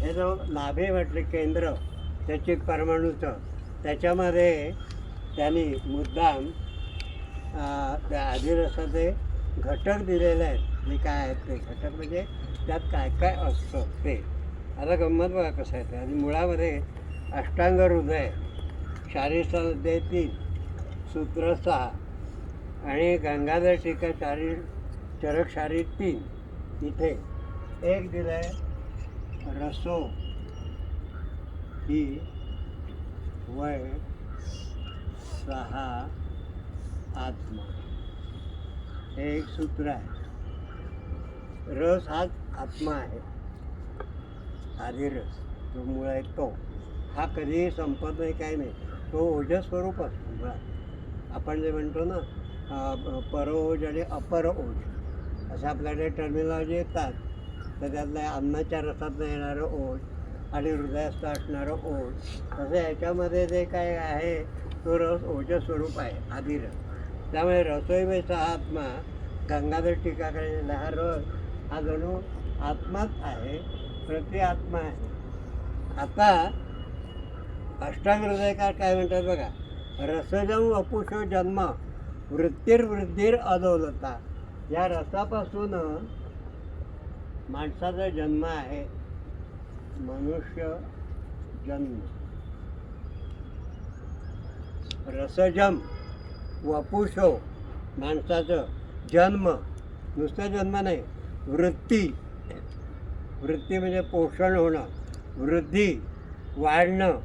हे जो नाभी म्हटले केंद्र त्याची परमाणूचं, त्याच्यामध्ये त्यांनी मुद्दाम त्या आदिरसाचे घटक दिलेले आहेत. जे काय आहेत ते घटक म्हणजे त्यात काय काय असतं ते. आता गंमत बघा कसं आहे ते. आणि मुळामध्ये अष्टांग हृदय, शारीर 3, सूत्र 6 आणि गंगाधर टीका चरक शारीर 3. इथे एक दिलं आहे रसो ही वय 6 आत्मा. हे एक सूत्र आहे. रस हा आत्मा आहे, आदिरस जो मूळ आहे तो. हा कधीही संपत नाही, काही नाही. तो ओजस स्वरूप असतो मुळात. आपण जे म्हणतो ना परोज आणि अपर ओज असं आपल्याकडे टर्मिनॉलॉजी येतात. तर त्यातल्या अन्नाच्या रसातनं येणारं ओज आणि हृदयस्थ असणारं ओज, तसं ह्याच्यामध्ये जे काय आहे तो रस ओजस स्वरूप आहे, आदिरस. त्यामुळे रसोई वैसा आत्मा गंगाधर टीकाकडे हा रस हा जणू आत्माच आहे, प्रति आत्मा आहे. आता अष्टांग हृदयकार काय म्हणतात बघा, रसजम अपुषो जन्म वृत्तीर अदोलता. या रसापासून माणसाचा जन्म आहे, मनुष्य जन्म. रसजम वपुषो माणसाचं जन्म, नुसतं जन्म नाही, वृत्ती म्हणजे पोषण होणं, वृद्धी वाढणं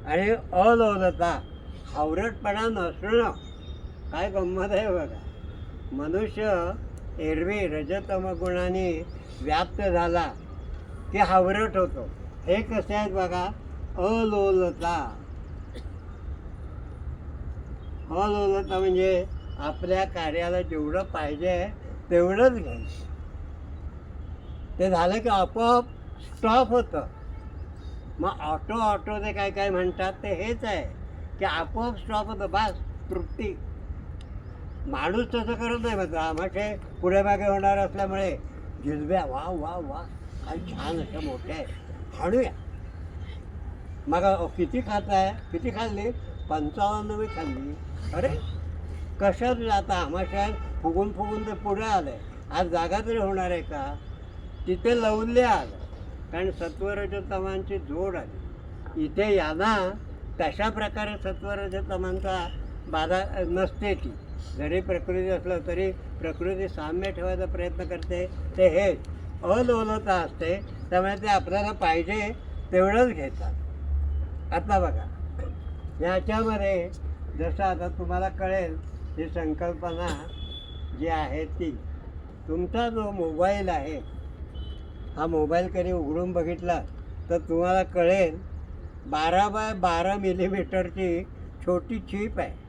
आणि अलोलता हावरटपणा नसणं. काय गंमत आहे बघा. मनुष्य एरवी रजतम गुणाने व्याप्त झाला की हावरट होतो. हे कसे आहेत बघा, अलोलता. अलोलता म्हणजे आपल्या कार्याला जेवढं पाहिजे तेवढंच घ्यायचं. ते झालं की आपोआप स्टॉप होतं. मग ऑटो ते काय म्हणतात ते हेच आहे की आपोआप स्टॉप होतं, बस तृप्ती. माणूस तसं करत नाही. मात्र आम्हाला पुढे मागे होणार असल्यामुळे जिलब्या वा वा वा काय छान अशा मोठ्या आहे, हाणूया. मग किती खाताय, किती खाल्ली, 55 मी खाल्ली. अरे कशात जाता, आम्हाला फुगून ते पुढे आलं आहे. आज जागा तरी होणार आहे का. तिथे लवल्य आलं, कारण सत्वरजतमांची जोड आली. इथे यांना तशा प्रकारे सत्वरजतमांचा बाधा नसते. ती जरी प्रकृती असलं तरी प्रकृती साम्य ठेवायचा प्रयत्न करते. ते हेच अलोलता असते. त्यामुळे ते आपल्याला पाहिजे तेवढंच घेतात. आता बघा याच्यामध्ये जसं आता तुम्हाला कळेल ही संकल्पना जी आहे ती, तुमचा जो मोबाईल आहे हा मोबाईल कधी उघडून बघितला तर तुम्हाला कळेल 12x12 मिलीमीटरची छोटी चिप आहे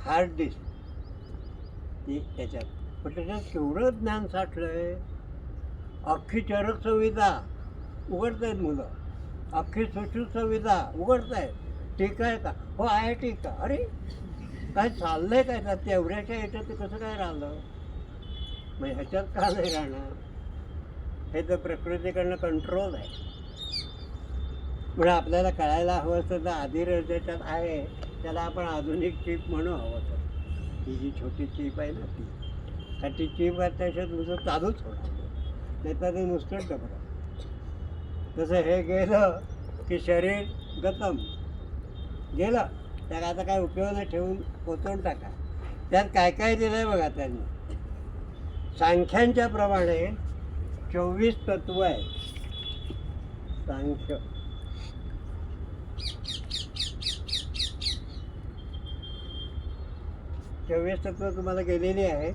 हार्ड डिस्क ती त्याच्यात. पण त्याच्यात केवढं ज्ञान साठलं आहे. अख्खी चरक संहिता उघडत आहेत मुलं, अख्खी सुश्रुत संहिता उघडत आहेत. टीका आहे का, हो आहे टीका. अरे काय चाललंय काय त्यात, तेवढ्याच्या ह्याच्यात ते कसं काय राहिलं. मग ह्याच्यात का नाही राहणार. हे तर प्रकृतीकडनं कंट्रोल आहे. म्हणजे आपल्याला कळायला हवं असतं तर आदिरस ज्याच्यात आहे त्याला आपण आधुनिक चिप म्हणू हवं तर. ही जी छोटी चिप आहे ना ती, कारण ती चिप त्याच्यात नुसतं चालूच होणार नाही तर ते नुसतंच डबडं. तसं हे गेलं की शरीर गतम गेलं, त्याला आता काय उपयोग नाही, ठेवून पोचवून टाका. त्यात काय काय दिलं आहे बघा त्यांनी. सांख्यांच्या प्रमाणे 24 तत्व आहे. सांख्य 24 तत्व तुम्हाला गेलेली आहे.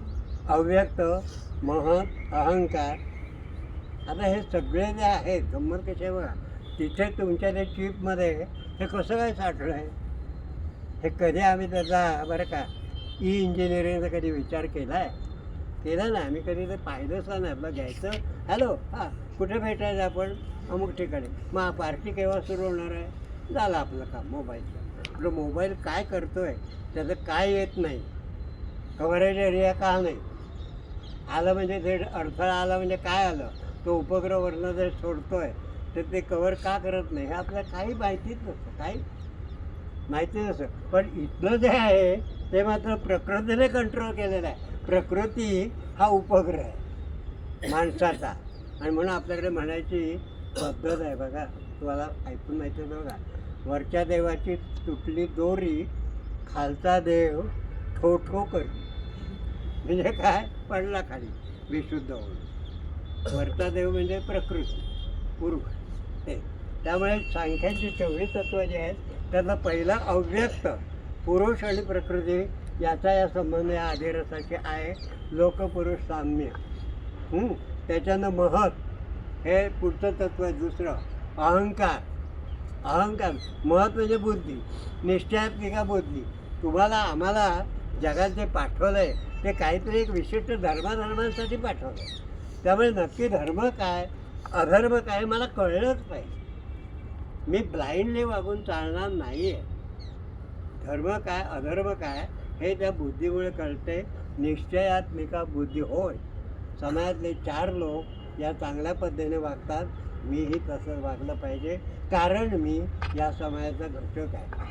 अव्यक्त, महत, अहंकार. आता हे सगळे जे आहेत गंमत कशी आहे बघा, तिथे तुमच्या त्या चिपमध्ये हे कसं काय साठलं आहे. हे कधी आम्ही त्याचा बरं का इंजिनिअरिंगचा कधी विचार केला आहे, केला नाही आम्ही कधी. ते पाहिलंच नाही. आपलं घ्यायचं, हॅलो हां कुठे भेटायचं आपण, अमुक ठिकाणी. मग पार्टी केव्हा सुरू होणार आहे, झालं आपलं काम मोबाईलचं. आपलं मोबाईल काय करतो आहे त्याचं काय येत नाही, कव्हरेज एरिया का नाही आलं, म्हणजे ते अडथळा आला म्हणजे काय आलं, तो उपग्रहवरनं जर सोडतोय तर ते कव्हर का करत नाही हे आपल्याला काही माहितीच नसतं, काही माहिती नसतं. पण इथलं जे आहे ते मात्र प्रकृतीने कंट्रोल केलेलं आहे. प्रकृती हा उपग्रह आहे माणसाचा. आणि म्हणून आपल्याकडे म्हणायची पद्धत आहे बघा, तुम्हाला ऐकून माहिती आहे बघा, वरच्या देवाची तुटली दोरी, खालचा देव ठो ठो करी. म्हणजे काय, पडला खाली विशुद्ध होऊन. वरचा देव म्हणजे प्रकृती, पुरुष ते. त्यामुळे सांख्यांची 24 तत्व जे आहेत त्यातलं पहिलं अव्यक्त पुरुष आणि प्रकृती याचा या संबंध या आदिरसाचे आहे. लोकपुरुष साम्य. त्याच्यानं महत हे पुढचं तत्व आहे. दुसरं अहंकार. अहंकार महत म्हणजे बुद्धी, निश्चयात्मिका बुद्धी. तुम्हाला आम्हाला जगात जे पाठवलं आहे ते काहीतरी एक विशिष्ट धर्मांसाठी पाठवलं आहे. त्यामुळे नक्की धर्म काय अधर्म काय मला कळलंच पाहिजे. मी ब्लाइंडली वागून चालणार नाही आहे. धर्म काय अधर्म काय हे त्या बुद्धीमुळे कळते. निश्चयात्मिका बुद्धी होय. समाजातले 4 लोक या चांगल्या पद्धतीने वागतात, मीही तसं वागलं पाहिजे, कारण मी या समाजाचा घटक आहे.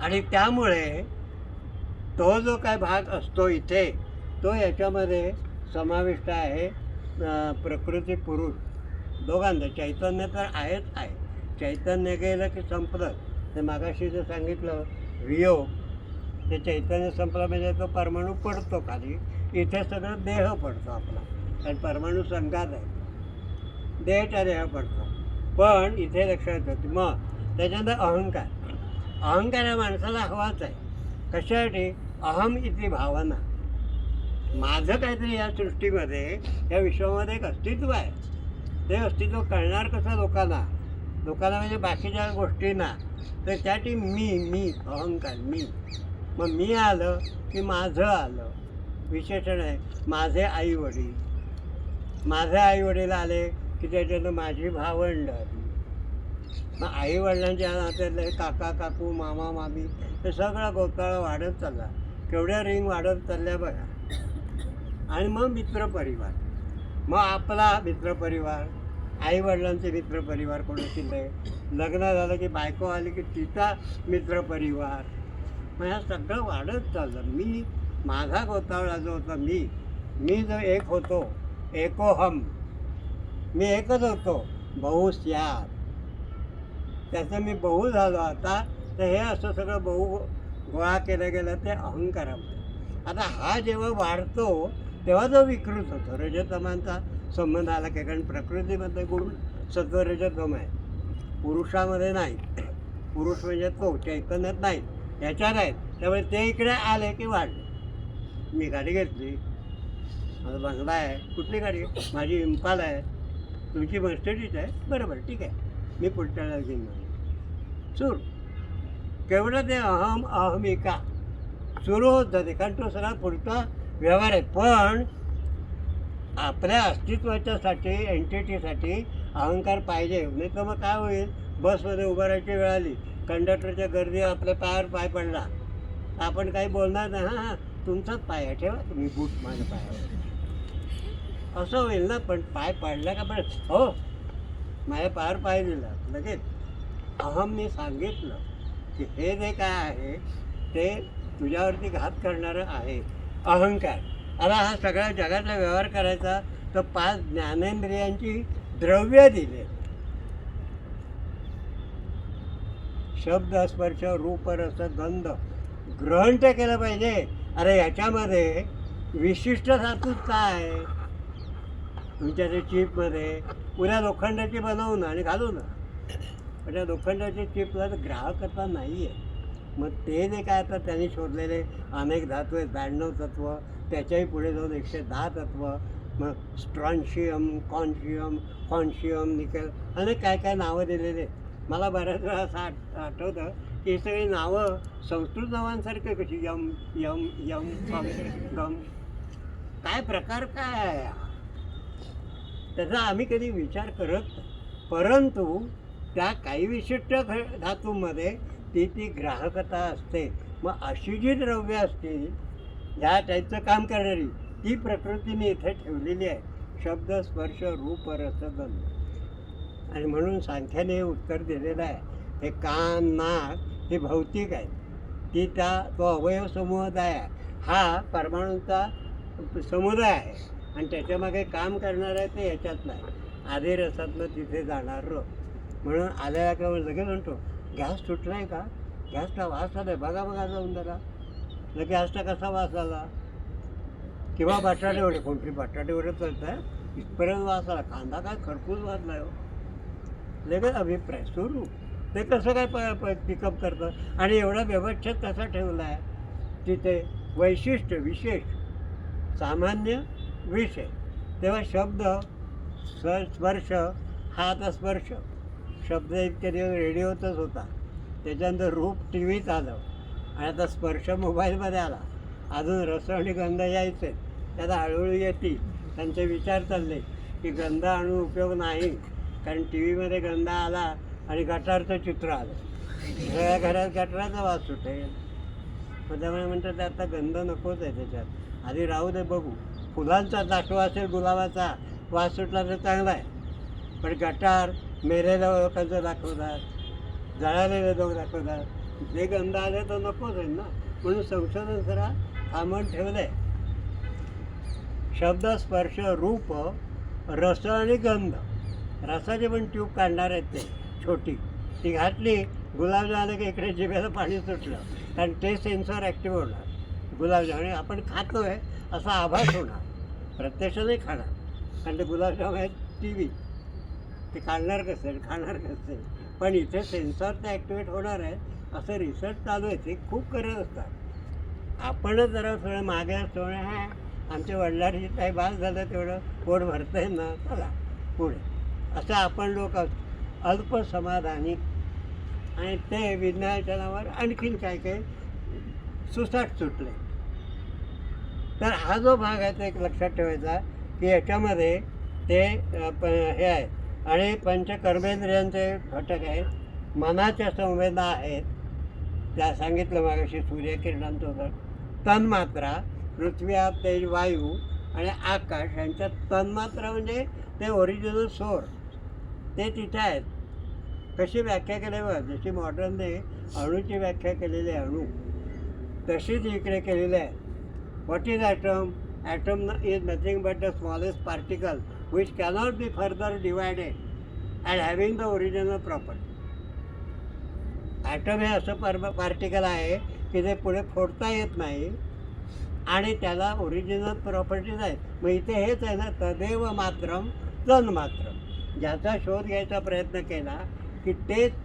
आणि त्यामुळे तो जो काय भाग असतो इथे तो याच्यामध्ये समाविष्ट आहे. प्रकृती पुरुष दोघांचं. चैतन्य तर आहेच आहे. चैतन्य गेलं की संपलं. ते मागाशी जे सांगितलं वियोग, ते चैतन्य संपलं म्हणजे तो परमाणू पडतो खाली. इथे सगळं देह पडतो आपला, आणि परमाणू संघात आहे, देहच्या देह पडतो. पण इथे लक्षात येतं मग त्याच्यानंतर अहंकार. अहंकार या माणसाला हवाच आहे. कशासाठी? अहम इथे भावना. माझं काहीतरी या सृष्टीमध्ये या विश्वामध्ये एक अस्तित्व आहे. ते अस्तित्व कळणार कसं लोकांना म्हणजे बाकीच्या गोष्टींना. तर त्यासाठी मी अहंकार मी. मग मी आलं की माझं आलं. विशेषण आहे माझे आईवडील. माझे आईवडील आले की त्याच्यानं माझी भावंड आली. मग आईवडिलांच्या नात्यातले काका काकू मामा मामी हे सगळा गोताळा वाढत चालला. केवढ्या रिंग वाढत चालल्या बघा. आणि मग मित्रपरिवार. मग आपला मित्रपरिवार, आईवडिलांचे मित्रपरिवार कोणाची नाही. लग्न झालं की बायको आली की तिचा मित्रपरिवार. मग ह्या सगळं वाढत चाललं. मी माझा गोतावळा जो होता मी जो एक होतो एकोहम, मी एकच होतो बहुस्यात, त्याचं मी बहु झालो आता. तर हे असं सगळं बहु गोळा केलं गेलं ते अहंकारामध्ये. आता हा जेव्हा वाढतो तेव्हा जो विकृत होतो. रजतमांचा संबंध आला की, कारण प्रकृतीमध्ये गुण सत्व रजतम आहे, पुरुषामध्ये नाही. पुरुष म्हणजे तो चैतन्यात नाही, ह्याच्यात आहेत. त्यामुळे ते इकडे आले की वाढले. मी गाडी घेतली, माझा बंगला आहे. कुठली गाडी? माझी इम्पाल आहे. तुमची मर्सिडीज आहे. बरोबर, ठीक आहे, मी पुढच्या घेईन. सुरू केवढं ते अहमिका सुरू होत जाते, कारण तो सगळा पुढचा व्यवहार आहे. पण आपल्या अस्तित्वाच्यासाठी एंटिटीसाठी अहंकार पाहिजे. नाही तर मग काय होईल, बसमध्ये उभं राहायची वेळ आली, कंडक्टरच्या गर्दी आपल्या पायावर पाय पडला, आपण काही बोलणार नाही. हां तुमचाच पाय आहे, ठेवा तुम्ही बूट माझ्या पायावर, असं होईल ना. पण पाय पडला का, पण हो माझ्या पायावर पाय दिला लगेच. मी सांगितलं की हे जे काय आहे ते तुझ्यावरती घात करणारं आहे अहंकार. आता हा सगळ्या जगातला व्यवहार करायचा तर 5 ज्ञानेंद्रियांची द्रव्य दिले. शब्द स्पर्श रूप रस गंध ग्रहण ते केलं पाहिजे. अरे याच्यामध्ये विशिष्ट धातूच काय तुमच्या ते चिपमध्ये? उद्या लोखंडाची बनवू ना आणि घालू ना, पण त्या लोखंडाची चिपला तर ग्राहकता नाही आहे. मग ते जे काय आता त्यांनी शोधलेले अनेक धातू आहेत, 92 तत्व, त्याच्याही पुढे जाऊन 110 तत्व, मग स्ट्रॉन्शियम, कॉन्शियम, निकेल, अनेक काय काय नावं दिलेले. मला बऱ्याच वेळा असं आठवतं की ही सगळी नावं संस्कृत नावांसारखं कशी, यम यम यम गम गम, काय प्रकार काय आहे त्याचा आम्ही कधी विचार करत नाही. परंतु त्या काही विशिष्ट धातूंमध्ये ती ग्राहकता असते. मग अशी जी द्रव्य असतील ह्या टाईपचं काम करणारी ती प्रकृतीने इथे ठेवलेली आहे. शब्द स्पर्श रूप रस गंध. आणि म्हणून सांख्याने हे उत्तर दिलेलं आहे. हे कान नाक हे भौतिक आहे, की तो अवयव समुदाय आहे, हा परमाणूंचा समुदाय आहे. आणि त्याच्यामागे काम करणार आहे ते याच्यात नाही, आधी रसातनं तिथे जाणार. म्हणून आलेला का लगेच म्हणतो गॅस सुटला आहे का, गॅसचा वास आला आहे, बघा बघा जाऊन जरा, लगेच गॅसचा कसा वास आला. किंवा बटाटे वडे, कोणतरी बटाटे वडे चालत आहे, इथपर्यंत वास आला, कांदा काय खरपूस वाजला हो, लगेच अभिप्राय सुरू. ते कसं काय पिकअप करतं. आणि एवढा व्यवस्थित कसा ठेवला आहे तिथे, वैशिष्ट्य विशेष सामान्य विषय. तेव्हा शब्द स्पर्श हा आता स्पर्श शब्द इतके दिवस रेडिओतच होता, त्याच्यानंतर रूप टी व्हीत आलं, आणि आता स्पर्श मोबाईलमध्ये आला. अजून रस आणि गंध यायचे, त्याला हळूहळू येतील. त्यांचे विचार चालले की गंध आणून उपयोग नाही, कारण टी व्हीमध्ये गंध आला आणि गटारचं चित्र आलं, सगळ्या घरात गटाराचा वास सुटेल. मग त्यामुळे म्हणतात आता गंध नकोच आहे त्याच्यात, आधी राहू दे बघू. फुलांचा दाटवा असेल, गुलाबाचा वास सुटला तर चांगला आहे, पण गटार मेलेल्या लोकांचं दाखवतात, जळालेले लोक दाखवतात, जे गंध आले तर नकोच आहे ना. म्हणून संशोधन जरा थांबवून ठेवलं आहे. शब्द स्पर्श रूप रस आणि गंध, रसाची पण ट्यूब काढणार आहेत ते छोटी, ती घातली, गुलाबजाम आलं की इकडे जिभेला पाणी सुटलं, कारण ते सेन्सर ॲक्टिव्ह होणार गुलाबजाम, आणि आपण खातो आहे असा आभास होणार. प्रत्यक्ष नाही खाणार, कारण ते गुलाबजाम आहेत टी व्ही, ते काढणार कसे खाणार कसे, पण इथे सेन्सर ते ॲक्टिवेट होणार आहे. असं रिसर्च चालू आहे, ते खूप करत असतात. आपणच जरा थोडं मागे असतो, हां आमच्या वडिलांची काही बास झालं, तेवढं पोट भरतं आहे ना, चला पुढे, असं आपण लोक अल्पसमाधानी. आणि ते विज्ञानाच्या नावावर आणखीन काय काय सुसाट सुटले. तर हा जो भाग आहे तो एक लक्षात ठेवायचा, की याच्यामध्ये ते हे आहे. आणि पंचकर्मेंद्रियांचे घटक आहेत, मनाच्या संवेदना आहेत, त्या सांगितलं मागाशी सूर्यकिरणांचं होतं. तन्मात्रा, पृथ्वी आप तेज वायू आणि आकाश यांच्यात तन्मात्रा म्हणजे ते ओरिजिनल सोर, ते तिथे आहेत. कशी व्याख्या केली बघा, जशी मॉडर्नने अणूची व्याख्या केलेली आहे अणू, तशीच इकडे केलेली आहे. What is atom? Atom is nothing but the smallest particle which cannot be further divided and having the original property. Atom हे असं पार्टिकल आहे की जे पुढे फोडता येत नाही आणि त्याला ओरिजिनल प्रॉपर्टीज आहेत. मग इथे हेच आहे ना, तदेव मात्रम तन्मात्रम. ज्याचा शोध घ्यायचा प्रयत्न केला की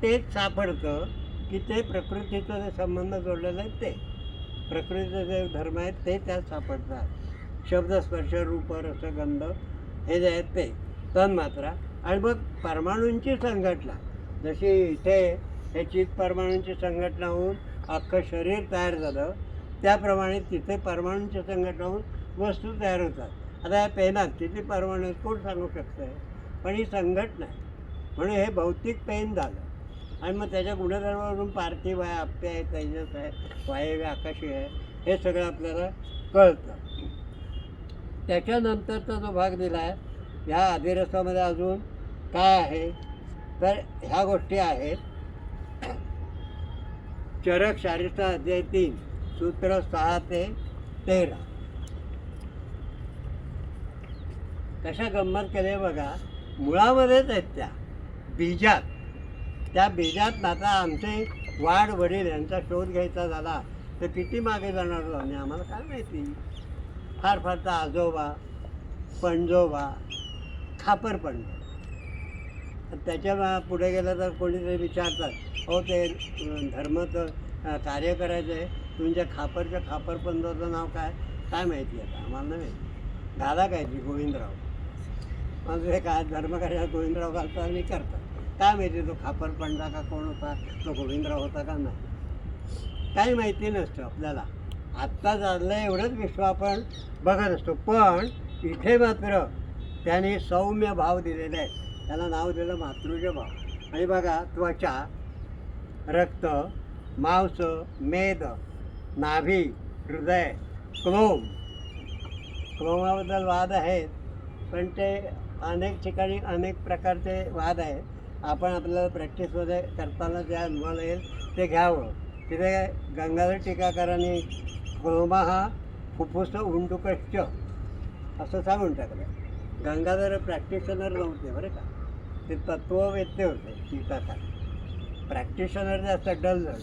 तेच सापडतं, की ते प्रकृतीचं जे संबंध जोडलेलं आहे, ते प्रकृतीचे जे धर्म आहेत ते त्यात सापडतात. शब्द स्पर्श रूप रस गंध हे जे आहेत ते तन्मात्रा. आणि मग परमाणूंची संघटना, जशी इथे हे चित परमाणूंची संघटना होऊन अख्खं शरीर तयार झालं, त्याप्रमाणे तिथे परमाणूंची संघटना होऊन वस्तू तयार होतात. आता या पेनात किती परमाणू आहेत कोण सांगू शकतं आहे, पण ही संघटना आहे. म्हणून हे भौतिक पेन झालं. आणि मग त्याच्या गुणधर्मावरून पार्थिव आहे, अप्य आहे, तेजस आहे, वायव्य आकाशी आहे, हे सगळं आपल्याला कळतं. त्याच्यानंतरचा जो भाग दिला आहे ह्या अधिरसामध्ये अजून काय आहे, तर ह्या गोष्टी आहेत. चरक शारीरचा अध्याय 3 सूत्र 6 ते 13. कशा गंमत केली बघा, मुळामध्येच आहेत त्या बीजात. त्या बीजात आता आमचे वाढ वडील यांचा शोध घ्यायचा झाला तर किती मागे जाणार आणि आम्हाला काय माहिती. फार फार तर आजोबा, पणजोबा, खापरपणजो. त्याच्या पुढे गेलं तर कोणीतरी विचारतात, हो ते धर्माचं कार्य करायचं आहे, तुमच्या खापरच्या खापरपणजोचं नाव काय, काय माहिती आता आम्हाला नाही माहिती. घाला काय ती गोविंदराव, मग हे काय धर्मकार्य गोविंदराव घालतो आणि करतात. काय माहिती तो खापरपणजा का कोण होता, तो गोविंदराव होता का नाही, काही माहिती नसतं आपल्याला. आत्ता झालं एवढंच विश्व आपण बघत असतो. पण इथे मात्र त्याने सौम्य भाव दिलेले आहेत. त्याला नाव दिलं मातृज भाव. आणि बघा, त्वचा, रक्त, मांस, मेद, नाभी, हृदय, क्लोम. क्लोमाबद्दल वाद आहेत, पण ते अनेक ठिकाणी अनेक प्रकारचे वाद आहे. आपण आपल्याला प्रॅक्टिसमध्ये करताना जे अनुभव येईल ते घ्यावं. तिथे गंगाधर टीकाकारांनी क्रोमा हा फुफ्फुस उंडुकश्च असं सांगून टाकलं. गंगाधर प्रॅक्टिशनर नव्हते बरं का, ते तत्त्ववेत्ते होते टीकाकार. प्रॅक्टिशनर जास्त डल झालं,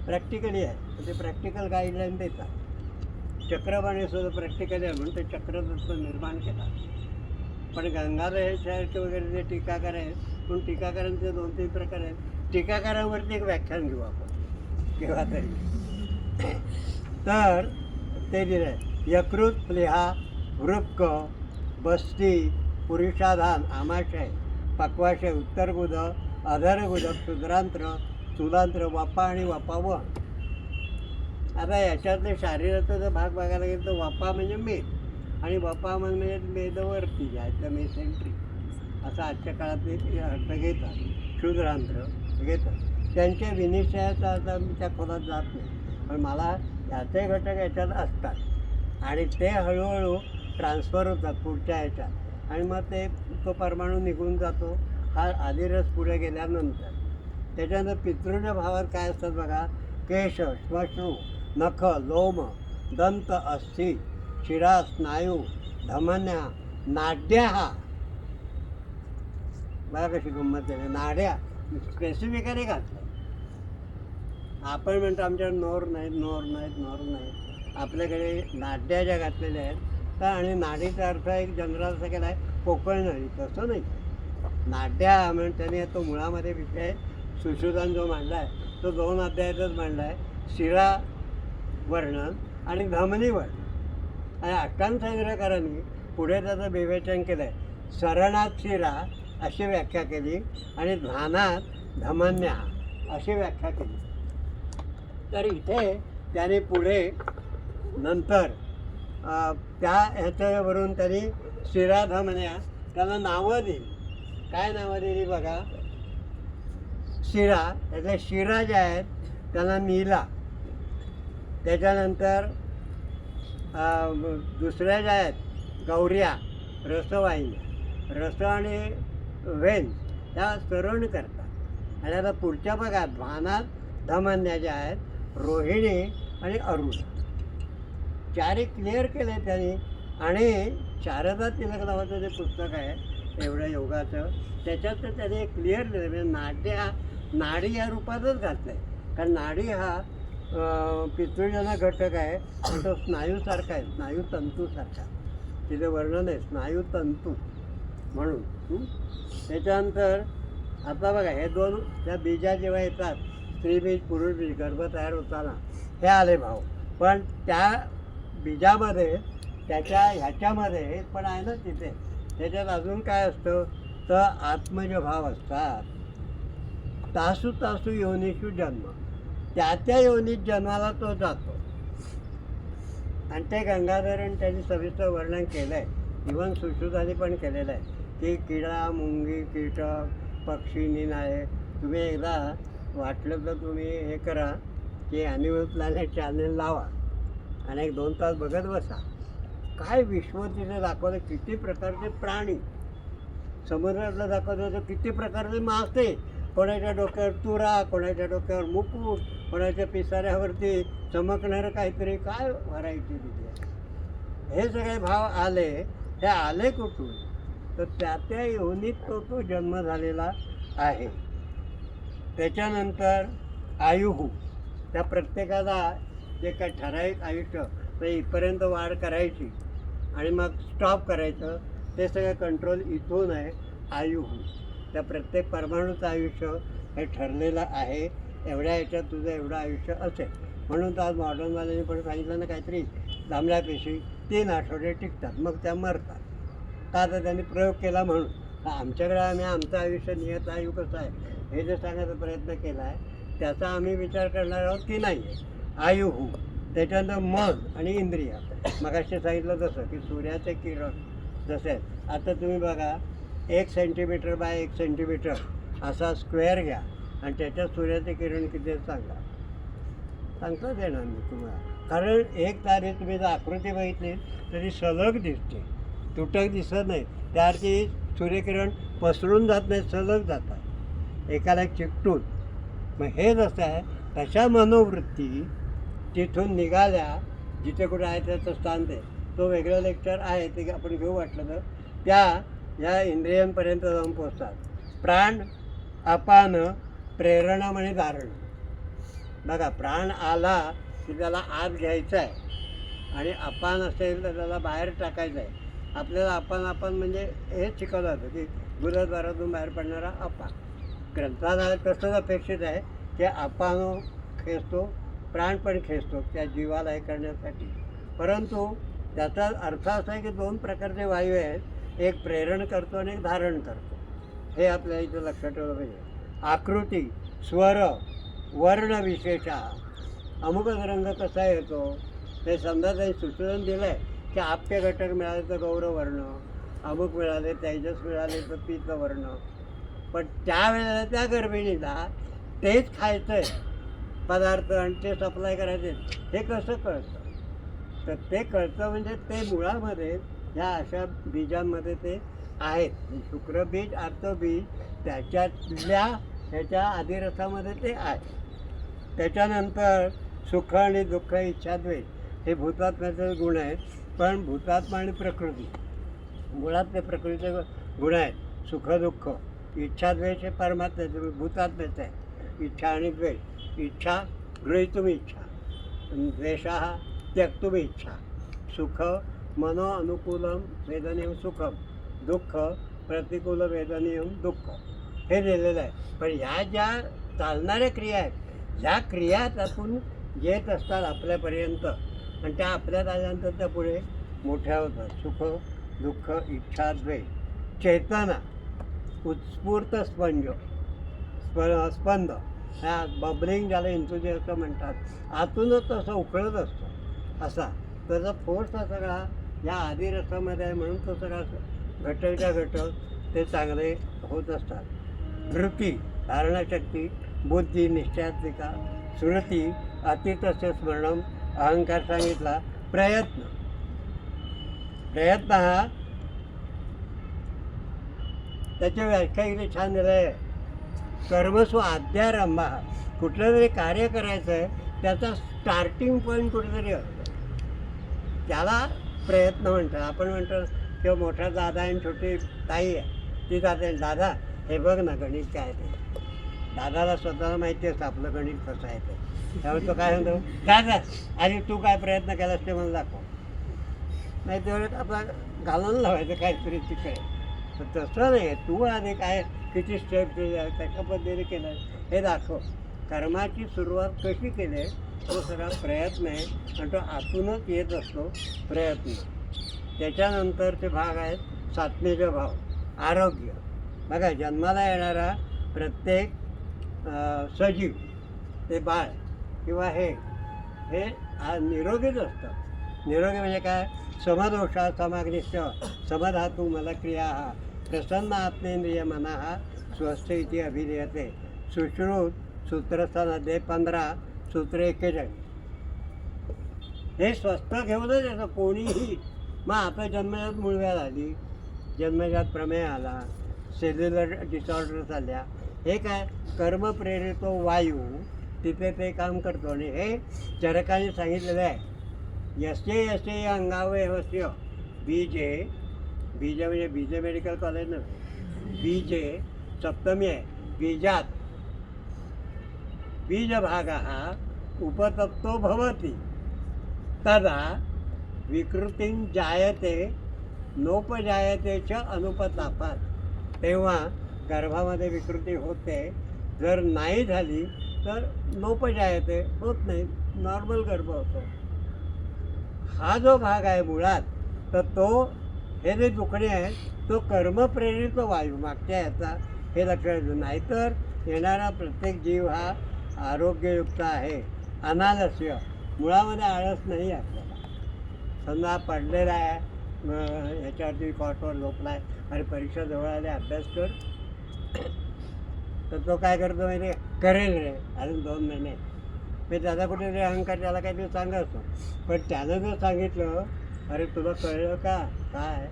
प्रॅक्टिकली आहे, ते प्रॅक्टिकल गाईडलाईन देतात. चक्रपाणी सुद्धा प्रॅक्टिकली आहे म्हणून ते चक्रतत्व निर्माण केला. पण गंगाधर हे सारखे वगैरे जे टीकाकार आहेत, पण टीकाकारांचे 2-3 प्रकार आहेत. टीकाकारांवरती एक व्याख्यान घेऊ आपण केव्हा तरी. तर ते दिलं आहे यकृत, प्लेहा, वृक्क, बस्ती, पुरुषाधान, आमाशय, पक्वाशय, उत्तरगुद, अधरगुदक, क्षुद्रांत्र, स्थूलांत्र, वापा आणि वापावहन. आता याच्यातले शरीराचा जर भाग बघायला गेलं तर वापा म्हणजे मेद आणि वापा म्हणजे मेदवरती जे आहे त्या मेसेंट्री असं आजच्या काळात ते अर्थ घेतात. क्षुद्रांत्र घेतात. त्यांच्या विनिश्चयाचा आता मी त्या खोलात जात नाही, पण मला याचे घटक याच्यात असतात आणि ते हळूहळू ट्रान्सफर होतात पुढच्या ह्याच्यात आणि मग ते तो परमाणू निघून जातो. हा आदिरस पुढे गेल्यानंतर त्याच्यानंतर पितृच्या भावात काय असतात बघा, केश, श्मश्रू, नख, लोम, दंत, अस्थि, शिरा, स्नायू, धमन्या, नाड्या. हा बघा कशी गंमत आहे, नाड्या स्पेसिफिकली घातलं. आपण म्हणतो आमच्याकडे नोर नाहीत. आपल्याकडे नाड्या ज्या घातलेल्या आहेत तर, आणि नाडीचा अर्थ एक जनरल असा केला आहे पोकळ नाडी, तसं नाही. नाड्या म्हणून त्याने तो मुळामध्ये विषय सुश्रुतान जो मांडला आहे तो 2 अध्यायातच मांडला आहे. शिरा वर्णन आणि धमनी वर्णन. आणि अष्टांग संग्रहकारांनी पुढे त्याचं विवेचन केलं आहे. सरणात शिरा अशी व्याख्या केली आणि ध्यानात धमन्या अशी व्याख्या केली. तर इथे त्याने पुढे नंतर त्या ह्याच्यावरून त्यांनी शिरा धमन्या त्याला नावं दिली. काय नावं दिली बघा, शिरा त्यातल्या शिरा ज्या आहेत त्याला नीला, त्याच्यानंतर दुसऱ्या ज्या आहेत गौऱ्या, रसवाहिन्या, रस आणि वेन त्या सरण करतात. आणि आता पुढच्या भागात भानात धमन्या ज्या आहेत रोहिणी आणि अरुण, 4 क्लिअर केले त्यांनी. आणि शारदा तिलक नावाचं जे पुस्तक आहे एवढ्या योगाचं, त्याच्यात तर त्याने क्लिअर लिहिलं, म्हणजे नाडी या रूपातच घातलं आहे. कारण नाडी हा पितृजन्य घटक आहे आणि तो स्नायूसारखा आहे, स्नायूतंतूसारखा. तिथे वर्णन आहे स्नायूतंतू म्हणून. त्याच्यानंतर आता बघा हे 2 त्या बीजा जेव्हा येतात, स्त्रीबीज पुरुषबीज, गर्भ तयार होताना हे आले भाव. पण त्या बीजामध्ये त्याच्या ह्याच्यामध्ये पण आहे ना तिथे, त्याच्यात अजून काय असतं तर आत्मज भाव असतात. तासू तासू योनीषु जन्म, त्या योनीत जन्माला तो जातो. आणि ते गंगाधरण त्यांनी सविस्तर वर्णन केलं आहे. इव्हन सुश्रुतांनी पण केलेलं आहे की किडा, मुंगी, कीटक, पक्षी, निनाळे. तुम्ही एकदा वाटलं तर तुम्ही हे करा की ॲनिमल प्लॅनेट चॅनल लावा आणि 1-2 तास बघत बसा. काय विश्व तिथे दाखवलं, किती प्रकारचे प्राणी. समुद्रातलं दाखवलं तर किती प्रकारचे मासे, कोणाच्या डोक्यावर तुरा, कोणाच्या डोक्यावर मुकुट, कोणाच्या पिसाऱ्यावरती चमकणारं काहीतरी, काय व्हरायटी तिथे. हे सगळे भाव आले. हे आले कुठून तर त्या योनीत तो जन्म झालेला आहे. त्याच्यानंतर आयुहू, त्या प्रत्येकाला जे काय ठराविक आयुष्य तर इथपर्यंत वाढ करायची आणि मग स्टॉप करायचं, ते सगळं कंट्रोल इथून आहे. आयुहू, त्या प्रत्येक परमाणूचं आयुष्य हे ठरलेलं आहे. एवढ्या ह्याच्यात तुझं एवढं आयुष्य असेल. म्हणून तर आज मॉडर्नवाल्यांनी पण सांगितलं ना काहीतरी, लांबल्या पेशी 3 आठवडे टिकतात मग त्या मरतात. का आता त्यांनी प्रयोग केला म्हणून. आमच्याकडे आम्ही आमचं आयुष्य नियत आयु कसं आहे हे जे सांगण्याचा प्रयत्न केला आहे त्याचा आम्ही विचार करणार आहोत की नाही आहे. आयुहू, त्याच्यानंतर मन आणि इंद्रिय. मगाशी सांगितलं तसं की सूर्याचे किरण जसे आहेत. आता तुम्ही बघा 1 सेंटीमीटर बाय 1 सेंटीमीटर असा स्क्वेअर घ्या आणि त्याच्यात सूर्याचे किरण किती सांगा, सांगताच येणार मी तुम्हाला. कारण एक तारे तुम्ही जर आकृती बघितली तरी सलग दिसते, तुटक दिसत नाही. त्यावरती सूर्यकिरण पसरून जात नाही, सलग जातात एकाला एक चिकटून. मग हे जसं आहे तशा मनोवृत्ती तिथून निघाल्या, जिथे कुठे आहे त्याचं स्थान ते. तो वेगळं लेक्चर आहे, ते आपण घेऊ वाटलं तर. त्या या इंद्रियांपर्यंत जाऊन पोचतात. प्राण, अपान, प्रेरणा आणि धारण. बघा, प्राण आला की त्याला आत घ्यायचा आहे आणि अपान असेल तर त्याला बाहेर टाकायचं आहे. आपल्याला आपण म्हणजे हेच शिकवलं जातं की गुरुद्वारातून बाहेर पडणारा अपान. ग्रंथाला तसंच अपेक्षित आहे की अपानो खेचतो, प्राण पण खेचतो त्या जीवाला हे करण्यासाठी. परंतु त्याचा अर्थ असा आहे की दोन प्रकारचे वायू आहेत, एक प्रेरण करतो आणि एक धारण करतो. हे आपल्या इथं लक्षात ठेवलं पाहिजे. आकृती, स्वर, वर्ण विशेषा. अमुकच रंग कसा येतो ते समजा त्यांनी सुचवून दिलं आहे की आपके घटक मिळाले तर गौरवर्ण, अमुक मिळाले तेजस मिळाले तर पीतवर्ण. पण त्यावेळेला त्या गर्भिणीला तेच खायचं आहे पदार्थ आणि ते सप्लाय करायचे, हे कसं कळतं? तर ते कळतं म्हणजे ते मुळामध्ये ह्या अशा बीजांमध्ये ते आहेत. शुक्रबीज, आर्तबीज त्याच्यातल्या ह्याच्या आदिरसामध्ये ते आहे. त्याच्यानंतर सुख आणि दुःख, इच्छाद्वेष हे भूतात्म्याचे गुण आहेत. पण भूतात्मा आणि प्रकृती मुळात ते प्रकृतीचे गुण आहेत. सुख दुःख, इच्छाद्वेष हे परमात्म्याचे, भूतात्म्याचे आहे. इच्छा आणि द्वेष. इच्छा गृहीतुम इच्छा, द्वेषः त्यक्तुम इच्छा. सुख मनो अनुकूलम वेदनीयम सुखम, दुःख प्रतिकूल वेदनीयम दुःख, हे दिलेलं आहे. पण ह्या ज्या चालणाऱ्या क्रिया आहेत, ह्या क्रिया त्यातून येत असतात आपल्यापर्यंत आणि त्या आपल्यात आल्यानंतर त्या पुढे मोठ्या होतात. सुख दुःख इच्छा द्वेष. चेतना, उत्स्फूर्त स्पंज, स्पंद, ह्या बबलिंग ज्याला एन्थुजियाझम म्हणतात, आतूनच तसं उकळत असतो असा. त्याचा फोर्स हा सगळा या आदिरसामध्ये आहे, म्हणून तो सगळा घटकच्या घटक ते चांगले होत असतात. वृत्ती, धारणाशक्ती, बुद्धी, निश्चयात्मिका, स्मृती, अतीतस्य स्मरणम, अहंकार सांगितला. प्रयत्न, प्रयत्न हा त्याच्या व्याख्या इथे छान दिलं आहे. कर्मसु आद्यारंभ, कुठलं तरी कार्य करायचं आहे त्याचा स्टार्टिंग पॉईंट कुठेतरी असतो, त्याला प्रयत्न म्हणतात. आपण म्हणतो किंवा मोठा दादा आणि छोटी ताई आहे, ती जाते, दादा हे बघ ना गणित काय ते. दादाला स्वतःला माहिती असतं आपलं गणित कसं आहे ते. त्यामुळे तो काय म्हणतो, दादा आणि तू काय प्रयत्न केलास ते मला दाखव. नाही तेवढ्यात आपला घालून लावायचं काहीतरी तिकडे. तर तसं नाही, तू आधी काय किती स्टेप केले, कशा पद्धतीने केलं हे दाखव. कर्माची सुरुवात कशी केली तो सगळा प्रयत्न आहे आणि तो आतूनच येत असतो प्रयत्न. त्याच्यानंतरचे भाग आहेत सात्विक भाव, आरोग्य. बघा, जन्माला येणारा प्रत्येक सजीव, ते बाळ किंवा हे निरोगीच असतं. निरोगी म्हणजे काय? समदोषा समाग्निष्ठ समधातू मला क्रिया प्रसन्न आत्मेंद्रिय मना स्वस्थ इति अभिधीयते. सुश्रुत सूत्रस्थानाध्ये 15 सूत्र 41. हे स्वस्थ घेऊनच येतं कोणीही. मग आता जन्मजात मूळव्याध आली, जन्मजात प्रमेय आला, सेल्युलर डिसऑर्डर झाल्या, हे काय? कर्मप्रेरितो वायू तिथे ते काम करतो. आणि हे चरकाने सांगितलेलं आहे. यसे यसे अंगावयवस्य बीजे, बीज म्हणजे बीज मेडिकल कॉलेज नव्हे, बीजे सप्तमी आहे. बीजात बीजभाग हा उपतप्तो भवति तदा विकृती जायते नोपजायते च अनुपतापात. तेव्हा गर्भामध्ये विकृती होते, जर नाही झाली तर नोपजायते, होत नाही, नॉर्मल गर्भ होतो. हा जो भाग आहे मुळात, तर तो हे जे दुखणे आहे तो कर्मप्रेरित वायू मागच्या याचा हे लक्षात येतं. नाहीतर येणारा प्रत्येक जीव हा आरोग्ययुक्त आहे. अनालस्य, मुळामध्ये आळस नाही आपल्याला. समजा पडलेला आहे, ह्याच्यावरती कॉटवर झोपला आहे आणि परीक्षा जवळ आले, अभ्यास कर, तर तो काय करतो माहिती आहे? करेल रे, अजून 2 महिने. मी त्याचा कुठेतरी अहंकार त्याला काहीतरी सांगायचो. पण त्यानं जर सांगितलं, अरे तुला कळलं का काय,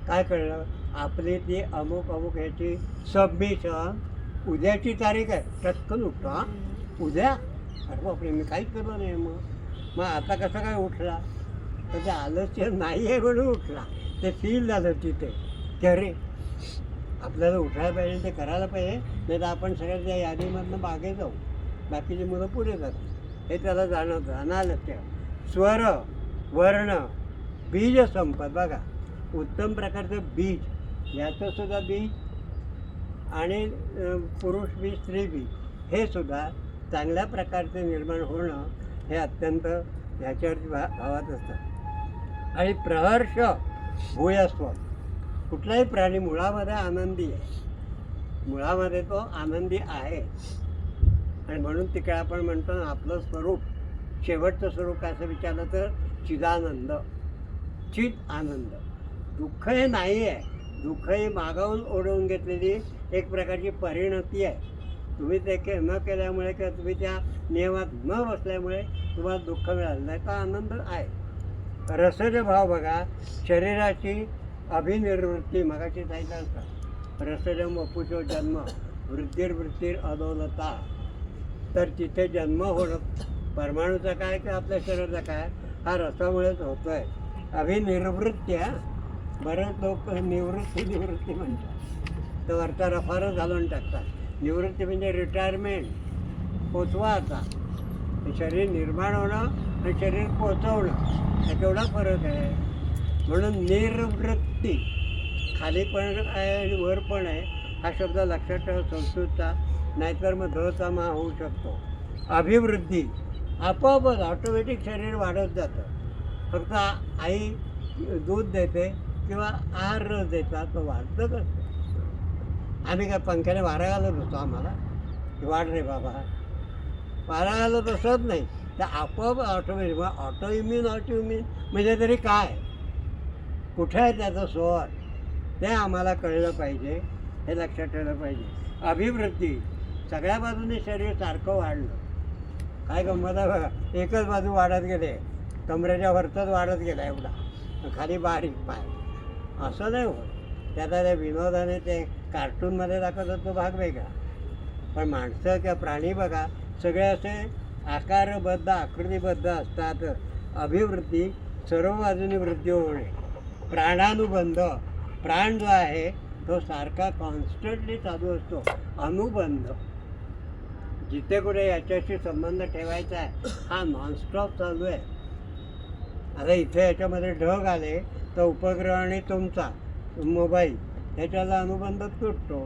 काय कळलं? आपली ती अमुक अमुक ह्याची सबमिशन उद्याची तारीख आहे, टचकन उठतो. हां, उद्या? अरे बापरे, मी काहीच केलं नाही. मग आता कसं काय उठला? तर ते आलस्य नाही आहे म्हणून उठला. ते फील झालं तिथे की अरे आपल्याला उठायला पाहिजे, ते करायला पाहिजे, नाही तर आपण सगळ्या त्या यादीमधनं मागे जाऊ, बाकीची मुलं पुढे जातात. हे त्याला जाणवतं. अनालस्य, स्वर, वर्ण, बीज संपत. बघा, उत्तम प्रकारचं बीज, याचं सुद्धा बीज आणि पुरुष बीज, स्त्री बीज हे सुद्धा चांगल्या प्रकारचे निर्माण होणं हे अत्यंत ह्याच्यावरती भावात असतं. आणि प्रहर्ष भूयस्व, कुठलाही प्राणी मुळामध्ये आनंदी आहे, मुळामध्ये तो आनंदी आहे. आणि म्हणून तिकडे आपण म्हणतो ना, आपलं स्वरूप, शेवटचं स्वरूप काय असं विचारलं तर चिदानंद, चित आनंद. दुःख हे नाही आहे, दुःख ही मागावून ओढवून घेतलेली एक प्रकारची परिणती आहे. तुम्ही ते न केल्यामुळे किंवा तुम्ही त्या नियमात न बसल्यामुळे तुम्हाला दुःख मिळालं नाही, तर आनंद आहे. रसज भाव बघा, शरीराची अभिनिर्वृत्ती, मगाची सांगितलं असतं, रसजम वपुषो जन्म वृद्धिर्वृत्तीर अदोलता. तर तिथे जन्म होणं परमाणूचा काय की आपल्या शरीराचा काय, हा रसामुळेच होतो आहे. अभिनिर्वृत्ती, बरेच लोक निवृत्ती म्हणतात, तर वरचा रफारच घालून टाकतात. निवृत्ती म्हणजे रिटायरमेंट, पोचवा. आता शरीर निर्माण होणं आणि शरीर पोचवणं यात एवढा फरक आहे. म्हणून निर्वृत्ती, खाली पण आहे आणि वर पण आहे. हा शब्द लक्षात ठेवा संस्कृतचा, नाहीतर मग धचा मा होऊ शकतो. अभिवृद्धी, आपोआपच ऑटोमॅटिक शरीर वाढत जातं. फक्त आई दूध देते किंवा आहार रस देतात, तो वाढतं कसं? आम्ही काय पंख्याने वारा घालत होतो आम्हाला की वाढ रे बाबा, वारा घालत असत नाही. तर आपोआप ऑटोमॅटिक. ऑटो इम्युन म्हणजे तरी काय, कुठे आहे त्याचं स्वर, ते आम्हाला कळलं पाहिजे, हे लक्षात ठेवलं पाहिजे. अभिवृद्धी, सगळ्या बाजूने शरीर सारखं वाढलं. काय गंमत आहे बघा, एकच बाजू वाढत गेले, कमरेच्या वरतच वाढत गेला एवढा, खाली बारीक पाय, असं नाही होत. त्याचा त्या विनोदाने ते कार्टूनमध्ये दाखवतात तो भाग वेगळा. पण माणसं किंवा प्राणी बघा, सगळे असे आकारबद्ध, आकृतीबद्ध असतात. अभिवृद्धी, सर्व बाजूनी वृद्धी होणे. प्राणानुबंध, प्राण जो आहे तो सारखा कॉन्स्टंटली चालू असतो. अनुबंध, जिथे कुठे याच्याशी संबंध ठेवायचा आहे, हा नॉनस्टॉप चालू आहे. आता इथे याच्यामध्ये ढग आले तर उपग्रह आणि तुमचा मोबाईल ह्याच्याला अनुबंध तुटतो.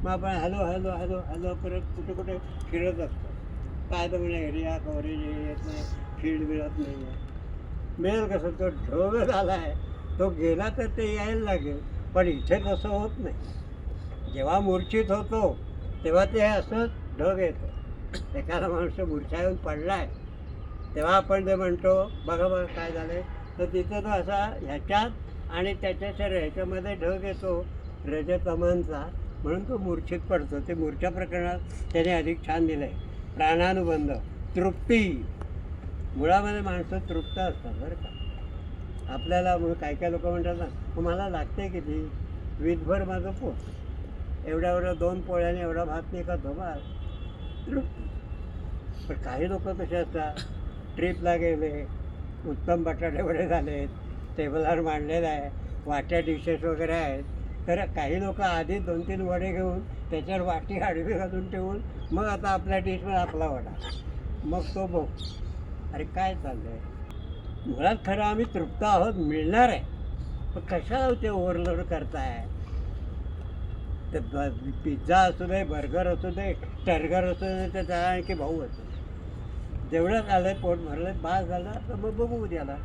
मग आपण हॅलो हॅलो हॅलो हॅलो करत कुठे कुठे फिरत असतो. काय तर म्हणजे एरिया कव्हरेज येत नाही, फील्ड मिळत नाही आहे. मिळेल कसं? तो ढग झाला आहे, तो गेला तर ते यायला लागेल. पण इथे तसं होत नाही. जेव्हा मूर्छित होतो तेव्हा ते असंच ढग येतो. एखादा माणूस मूर्छा येऊन पडला आहे तेव्हा आपण ते म्हणतो बघा बघा काय झालं आहे, तर तिथं तो असा ह्याच्यात आणि त्याच्या शरीर ह्याच्यामध्ये ढग येतो रजतमांचा, म्हणून तो मूर्छित पडतो. ते मूर्छा प्रकरणात त्याने अधिक छान दिलं आहे. प्राणानुबंध, तृप्ती, मुळामध्ये माणसं तृप्त असतात बरं का. आपल्याला मग काय काय लोक म्हणतात ना, मला लागते किती, वीजभर माझं पोट, एवढ्या एवढ्या 2 पोळ्याने एवढा भात नाही का धोबा, तृप्ती. पण काही लोक कसे असतात, ट्रिपला गेले, उत्तम बटाटे वडे झालेत, टेबलवर मांडलेलं आहे, वाट्या डिशेस वगैरे आहेत, तर काही लोक आधी 2-3 वडे घेऊन त्याच्यावर वाटी आडवी घालून ठेवून मग आता आपल्या डिशवर आपला वडा, मग तो बघ अरे काय चाललं आहे. मुळात खरं आम्ही तृप्त आहोत, मिळणार आहे, पण कशाला ते ओव्हरलोड करताय. ते पिझ्झा असू दे, बर्गर असू दे, टर्गर असू दे, त्याचा आणखी भाऊ असू दे, जेवढं आलं पोट भरलं बास झालं, तर मग बघू उद्याला.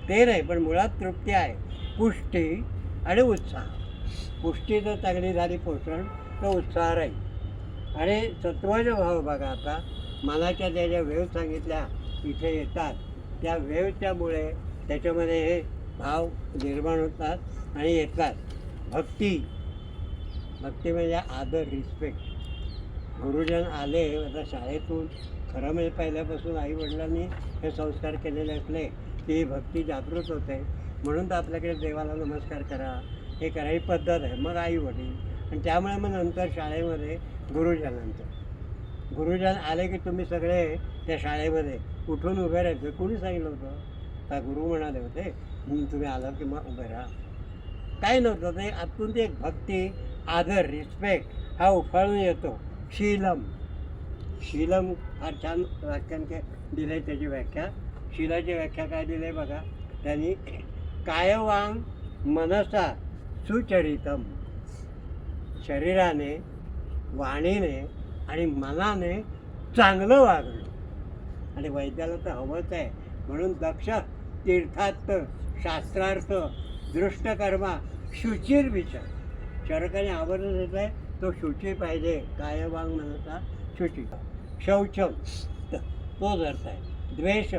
ते नाही, पण मुळात तृप्ती आहे. पुष्टी आणि उत्साह. पुष्टी जर चांगली झाली, पोषण, तर उत्साह राहील. आणि सत्वाचे भाव बघा, आता मनाच्या ज्या वेव सांगितल्या इथे येतात, त्या वेवच्यामुळे त्याच्यामध्ये हे भाव निर्माण होतात आणि येतात. भक्ती, भक्ती म्हणजे आदर, रिस्पेक्ट. गुरुजन आले, आता शाळेतून खरं म्हणजे पहिल्यापासून आईवडिलांनी हे संस्कार केलेले असले की भक्ती जागृत होते. म्हणून तर आपल्याकडे देवाला नमस्कार करा, हे करा, ही पद्धत आहे. मग आई वडील, आणि त्यामुळे मग नंतर शाळेमध्ये गुरुजन आले की तुम्ही सगळे त्या शाळेमध्ये उठून उभे राहायचे. कोणी सांगितलं होतं? का गुरु म्हणाले होते तुम्ही आला की मग उभे राहा? काही नव्हतं. ते आतून ती एक भक्ती, आदर, रिस्पेक्ट हा उफाळून येतो. शीलम फार छान व्याख्यान दिलं आहे. त्याची व्याख्या, शीलाची व्याख्या काय दिली आहे बघा त्यांनी. कायवांग मनसा सुचरितम, शरीराने, वाणीने आणि मनाने चांगलं वागणं. आणि वैद्याला तर हवंच आहे. म्हणून दक्ष तीर्थार्थ शास्त्रार्थ दृष्टकर्मा शुचिर विचार. चरकाने आवरण देत आहे तो शुची पाहिजे. कायवांग मनसा शुची. शौचम तोच अर्थ आहे. द्वेष,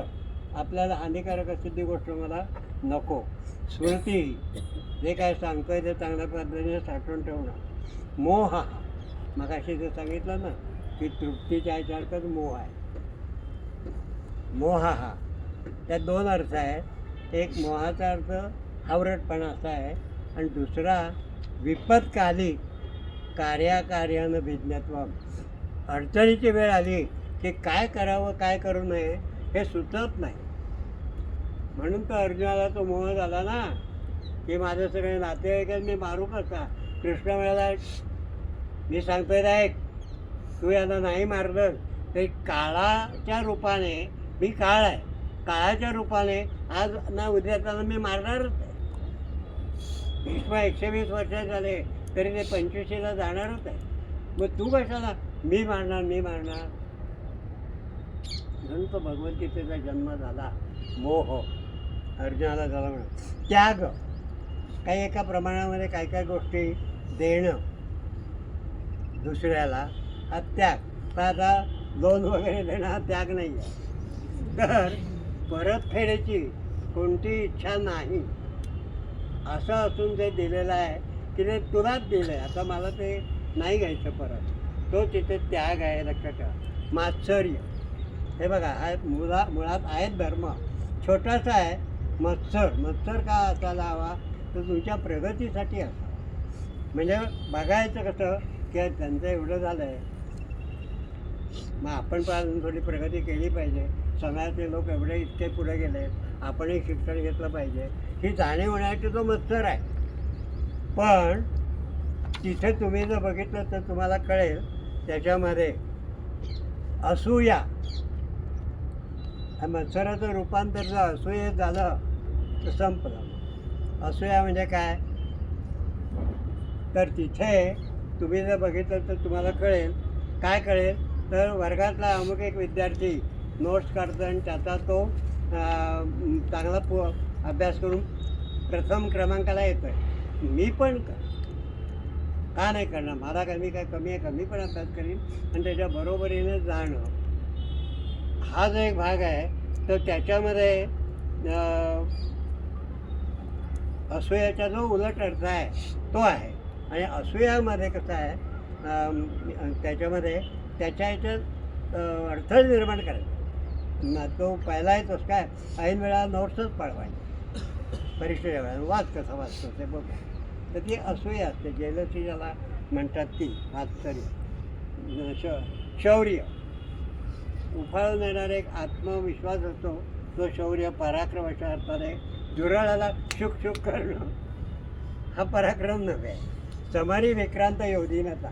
आपल्याला हानिकारक असेल ती गोष्ट मला नको. स्मृती, जे काय सांगतोय ते चांगल्या पद्धतीने साठवून ठेवणं. मोह, मगाशी जे सांगितलं ना की तृप्तीच्या याच्यात मोह आहे. मोह हा त्यात दोन अर्थ आहेत. एक मोहाचा अर्थ हावरटपणा असा आहे, आणि दुसरा विपत्काली कार्यानं भिज्ञत्व. अडचणीची वेळ आली की काय करावं काय करू नये हे सुचत नाही. म्हणून तर अर्जुनाला तो मोह झाला ना की माझे सगळे नातेवाईक मी मारू कसा. कृष्ण म्हणाला मी सांगतोय ऐक, तू यांना नाही मारलं तरी काळाच्या रूपाने, मी काळ आहे, काळाच्या रूपाने आज ना उद्या त्याला मी मारणारच आहे. भीष्म 120 वर्ष झाले तरी ते 25ला जाणारच आहे. मग तू कशाला मी मारणार. म्हणून तो भगवद्गीतेचा जन्म झाला. मोह अर्जुनाला झाला म्हणून. त्याग, काही एका प्रमाणामध्ये काय गोष्टी देणं दुसऱ्याला हा त्याग. तर आता लोन वगैरे देणं हा त्याग नाही आहे. तर परतफेडीची कोणती इच्छा नाही असं असून ते दिलेलं आहे की ते तुलाच दिलं आहे, आता मला ते नाही घ्यायचं परत. तो तिथे त्याग आहे. लक्षात ठेवा. मात्सर्य, हे बघा हा मुळात आहे धर्म, छोटासा आहे. मत्सर का असायला हवा तर तुमच्या प्रगतीसाठी असा. म्हणजे बघायचं कसं की त्यांचं एवढं झालं आहे, मग आपण पण अजून थोडी प्रगती केली पाहिजे. समाजातले लोक एवढे इतके पुढे गेले, आपणही शिक्षण घेतलं पाहिजे, ही जाणीव होण्याची तो मत्सर आहे. पण तिथे तुम्ही जर बघितलं तर तुम्हाला कळेल त्याच्यामध्ये असूया, मत्सराचं रूपांतर जर असूया झालं तर संपलं. असूया म्हणजे काय, तर तिथे तुम्ही जर बघितलं तर तुम्हाला कळेल. काय कळेल तर वर्गातला अमुक एक विद्यार्थी नोट्स काढतो आणि त्याचा तो चांगला अभ्यास करून प्रथम क्रमांकाला येतो आहे. मी पण का नाही करणार, मला मी काय कमी आहे का, मी पण अभ्यास करीन आणि त्याच्या बरोबरीने जाणं. हा जो एक भाग आहे तर त्याच्यामध्ये असूयाचा जो उलट अर्थ आहे तो आहे. आणि असूयामध्ये कसं आहे त्याच्यामध्ये त्याच्या ह्याच्यात अर्थ निर्माण करायचा. तो पहिला आहे तोच काय ऐन वेळा नोट्सच पळवायचे परीक्षेच्या वेळेला, वाच कसा वाचतो ते बघ. तर ती असूया असते. जेलसी ज्याला म्हणतात ती मात्सर्य. शौर्य, उफाळून येणारा एक आत्मविश्वास असतो तो शौर्य. पराक्रमाच्या अर्थाने जुराळाला शुक करणं हा पराक्रम नव्हे. समारी विक्रांत योधीनता,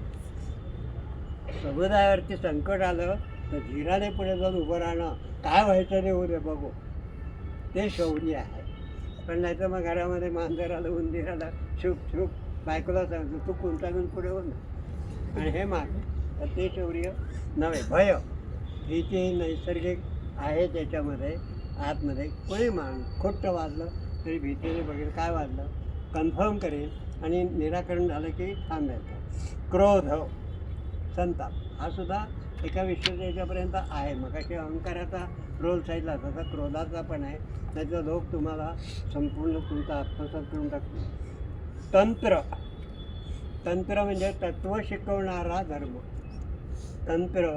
समुदायावरती संकट आलं तर धीराने पुढे जाऊन उभं राहणं, काय व्हायचं ते होऊ दे बघू, ते शौर्य आहे. पण नाही तर मग घरामध्ये मांजराला उंदीराला शुक बायकोला सांगतो तू कोणता घेऊन पुढे हो ना, आणि हे माग, तर ते शौर्य नव्हे. भय, भीती नैसर्गिक आहे त्याच्यामध्ये आतमध्ये. कोणी खोटं वाजलं तरी भीतीने बघेल काय वाजलं, कन्फर्म करेल आणि निराकरण झालं की थांबायचं. क्रोध, संताप, हा सुद्धा एका विशिष्ट याच्यापर्यंत आहे. मग अशी अहंकाराचा रोल साईडला तसा क्रोधाचा पण आहे. त्याचा लोक तुम्हाला संपूर्ण तुमचा आत्मसात करून टाकतो. तंत्र म्हणजे तत्त्व शिकवणारा धर्म. तंत्र,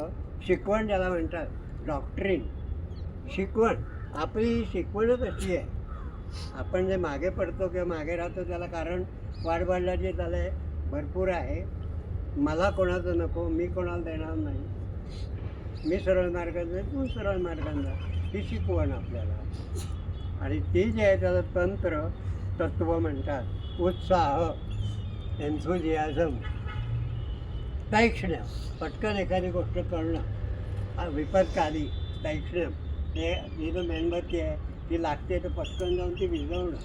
शिकवण ज्याला म्हणतात, डॉक्ट्रिन, शिकवण. आपली शिकवणच अशी आहे. आपण जे मागे पडतो किंवा मागे राहतो त्याला कारण वाडवडिलांची झाले भरपूर आहे. मला कोणाचं नको, मी कोणाला देणार नाही. मी सरळ मार्गाने, तू सरळ मार्गाने, ही शिकवण आपल्याला. आणि ती जी आहे त्याचं तत्व म्हणतात उत्साह, एन्थुजियाझम, तैक्षण्य, पटकन एखादी गोष्ट करणं, विपत्काली तैक्षण्य. ते ही जो मेणबत्ती आहे ती लागते तर पटकन जाऊन ती विझवणं,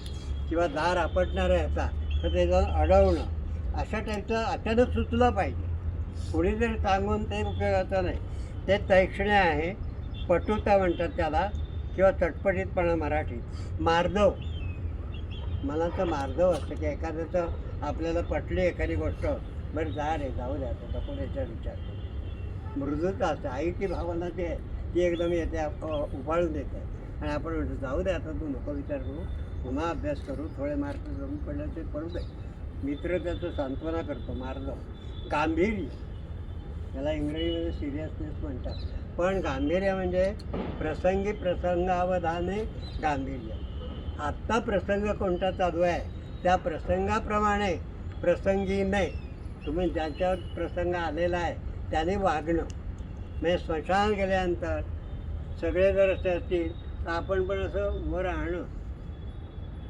किंवा दार आपटणार आहे आता तर ते जाऊन अडवणं, अशा टाईपचं अचानक सुचलं पाहिजे. कोणी जरी सांगून ते उपयोगाचं नाही. ते तैक्षण्य आहे. पटुता म्हणतात त्याला, किंवा चटपटीतपणा मराठीत. मार्दव, मनाचं मार्दव असतं की एखाद्याचं आपल्याला पटली एखादी गोष्ट, बरं जा रे, जाऊ द्या आता नको त्याचा विचार करू. मृदूता असते. आईची भावना जी आहे ती एकदम येते, उभाळून येते. आणि आपण म्हणतो जाऊ दे आता, तू नको विचार करू, पुन्हा अभ्यास करू, थोडे मार्क जमून पडले ते पडू दे. मित्र त्याचं सांत्वना करतो. मार्दव. गांभीर्य, त्याला इंग्रजीमध्ये सिरियसनेस म्हणतात. पण गांभीर्य म्हणजे प्रसंगावधाने गांभीर्य. आत्ता प्रसंग कोणता चालू आहे त्या प्रसंगाप्रमाणे, प्रसंगीने, तुम्ही ज्याच्यावर प्रसंग आलेला आहे त्याने वागणं. म्हणजे स्मशान गेल्यानंतर सगळे जर असे असतील तर आपण पण असं उभं राहणं,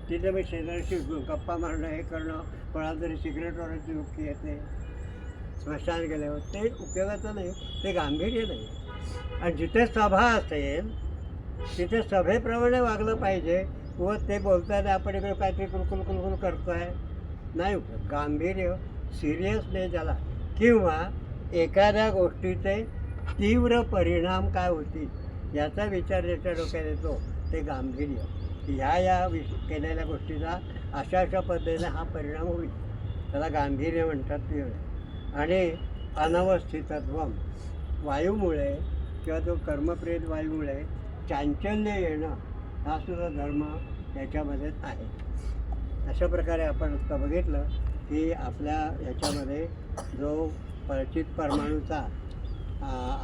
तिथे मी शेजारशी गप्पा मारणं, हे करणं, कोणाला तरी सिगरेट ओढायची युक्ती येते स्मशान गेल्यावर, ते उपयोगाचं नाही, ते गांभीर्य नाही. आणि जिथे सभा असेल तिथे सभेप्रमाणे वागलं पाहिजे. व ते बोलताना आपण इकडे काहीतरी कुलकुल करतो आहे, नाही उपयोग. गांभीर्य, सिरियसनेस ज्याला, किंवा एखाद्या गोष्टीचे तीव्र परिणाम काय होतील याचा विचार ज्याच्या डोक्यात येतो ते गांभीर्य. ह्या केलेल्या गोष्टीचा अशा पद्धतीने हा परिणाम होईल, त्याला गांभीर्य म्हणतात. तीव्र. आणि अनवस्थितत्व, वायूमुळे किंवा तो कर्मप्रेत वायूमुळे चांचल्य येणं, हा सुद्धा धर्म याच्यामध्येच आहे. अशा प्रकारे आपण आता बघितलं की आपल्या ह्याच्यामध्ये जो परिचित परमाणूचा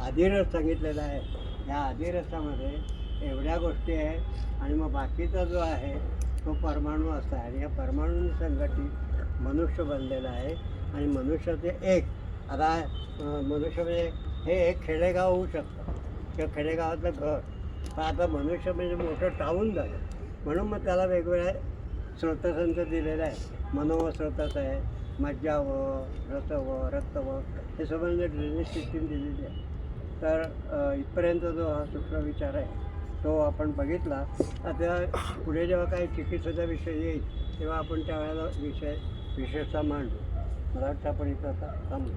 आदिरस सांगितलेला आहे, ह्या आदिरसामध्ये एवढ्या गोष्टी आहेत. आणि मग बाकीचा जो आहे तो परमाणू असा आहे. आणि या परमाणूंनी संघटित मनुष्य बनलेला आहे. आणि मनुष्याचे एक, आता मनुष्य म्हणजे हे एक खेडेगाव होऊ शकतं किंवा खेडेगावातलं घर. पण आता मनुष्य म्हणजे मोठं टाऊन झालं, म्हणून मग त्याला वेगवेगळ्या स्रोतसंच दिलेलं आहे. मनोस्रोतस आहे, मज्जावं, रक्तवं, हे सगळं ड्रेनेज सिस्टीम दिलेली आहे. तर इथपर्यंत जो हा सूक्ष्म विचार आहे तो आपण बघितला. आता पुढे जेव्हा काही चिकित्सेचा विषय येईल तेव्हा आपण त्यावेळेला विषय विशेषतः मांडू. मला वाटतं आपण इथं आता थांबू.